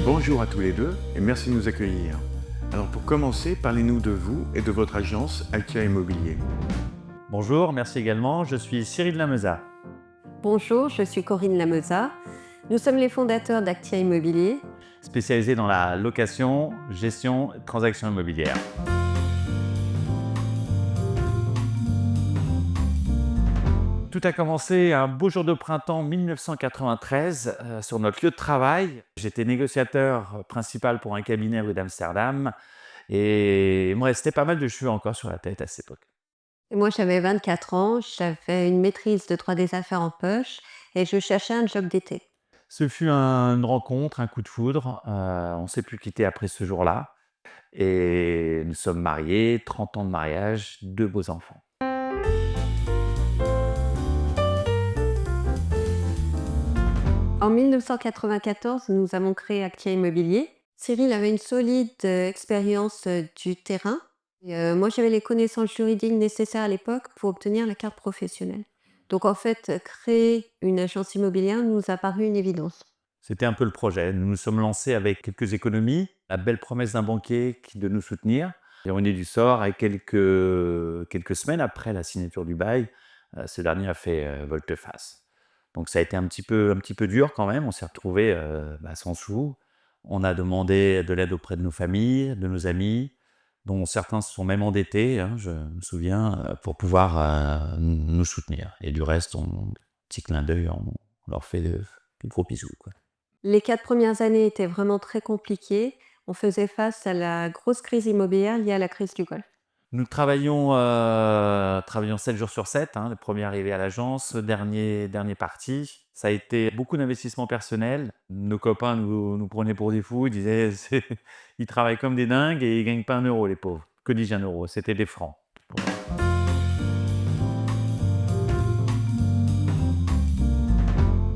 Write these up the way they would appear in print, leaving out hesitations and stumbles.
Bonjour à tous les deux et merci de nous accueillir. Alors pour commencer, parlez-nous de vous et de votre agence Actia Immobilier. Bonjour, merci également. Je suis Cyril Lameza. Bonjour, je suis Corinne Lameza. Nous sommes les fondateurs d'Actia Immobilier. Spécialisé dans la location, gestion et transactions immobilières. Tout a commencé un beau jour de printemps 1993 sur notre lieu de travail. J'étais négociateur principal pour un cabinet rue d'Amsterdam et il me restait pas mal de cheveux encore sur la tête à cette époque. Et moi, j'avais 24 ans, j'avais une maîtrise de droit des affaires en poche et je cherchais un job d'été. Ce fut une rencontre, un coup de foudre. On ne s'est plus quitté après ce jour-là. Et nous sommes mariés, 30 ans de mariage, 2 beaux enfants. En 1994, nous avons créé Actia Immobilier. Cyril avait une solide expérience du terrain. Moi, j'avais les connaissances juridiques nécessaires à l'époque pour obtenir la carte professionnelle. Donc en fait, créer une agence immobilière nous a paru une évidence. C'était un peu le projet. Nous nous sommes lancés avec quelques économies, la belle promesse d'un banquier de nous soutenir. Ironie du sort, et quelques semaines après la signature du bail, ce dernier a fait volte-face. Donc ça a été un petit peu dur quand même. On s'est retrouvés sans sous. On a demandé de l'aide auprès de nos familles, de nos amis, dont certains se sont même endettés, je me souviens, pour pouvoir nous soutenir. Et du reste, petit clin d'œil, on leur fait de gros bisous, quoi. Les 4 premières années étaient vraiment très compliquées. On faisait face à la grosse crise immobilière liée à la crise du Golfe. Nous travaillons 7 jours sur 7, le premier arrivé à l'agence, dernier parti. Ça a été beaucoup d'investissements personnels. Nos copains nous prenaient pour des fous, ils disaient ils travaillent comme des dingues et ils ne gagnent pas un euro, les pauvres. Que dis-je un euro? C'était des francs.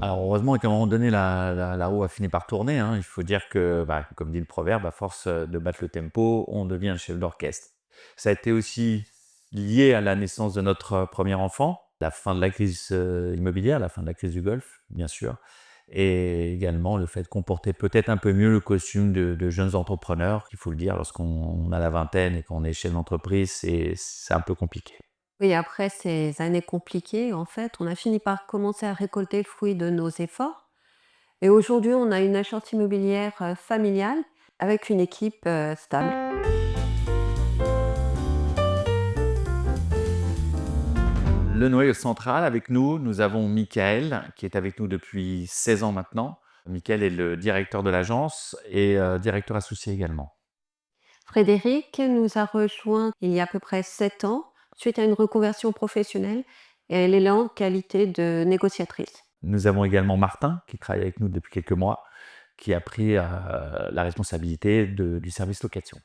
Alors heureusement qu'à un moment donné, la roue a fini par tourner. Il faut dire que, comme dit le proverbe, à force de battre le tempo, on devient le chef d'orchestre. Ça a été aussi lié à la naissance de notre premier enfant, la fin de la crise immobilière, la fin de la crise du Golfe, bien sûr, et également le fait qu'on portait peut-être un peu mieux le costume de jeunes entrepreneurs, il faut le dire, lorsqu'on a la vingtaine et qu'on est chef d'entreprise, c'est un peu compliqué. Oui, après ces années compliquées, en fait, on a fini par commencer à récolter le fruit de nos efforts. Et aujourd'hui, on a une agence immobilière familiale avec une équipe stable. Le noyau central, avec nous avons Michael, qui est avec nous depuis 16 ans maintenant. Michael est le directeur de l'agence et directeur associé également. Frédéric nous a rejoint il y a à peu près 7 ans, suite à une reconversion professionnelle, et elle est là en qualité de négociatrice. Nous avons également Martin, qui travaille avec nous depuis quelques mois, qui a pris la responsabilité du service location.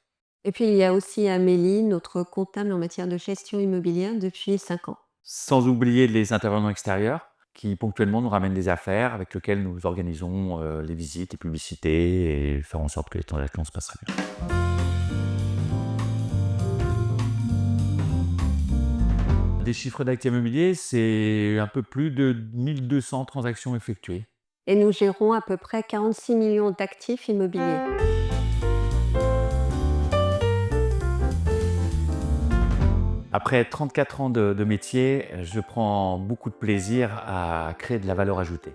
Et puis il y a aussi Amélie, notre comptable en matière de gestion immobilière depuis 5 ans. Sans oublier les intervenants extérieurs, qui ponctuellement nous ramènent des affaires avec lesquelles nous organisons les visites, les publicités et faire en sorte que les transactions se passent très bien. Des chiffres d'actifs immobiliers, c'est un peu plus de 1200 transactions effectuées. Et nous gérons à peu près 46 millions d'actifs immobiliers. Après 34 ans de métier, je prends beaucoup de plaisir à créer de la valeur ajoutée,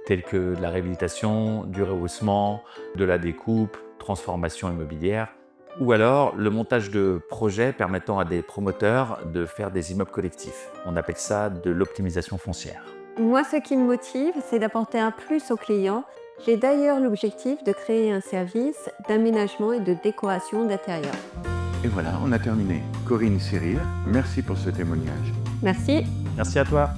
telle que de la réhabilitation, du rehaussement, de la découpe, transformation immobilière, ou alors le montage de projets permettant à des promoteurs de faire des immeubles collectifs. On appelle ça de l'optimisation foncière. Moi, ce qui me motive, c'est d'apporter un plus aux clients. J'ai d'ailleurs l'objectif de créer un service d'aménagement et de décoration d'intérieur. Et voilà, on a terminé. Corinne, Cyril, merci pour ce témoignage. Merci. Merci à toi.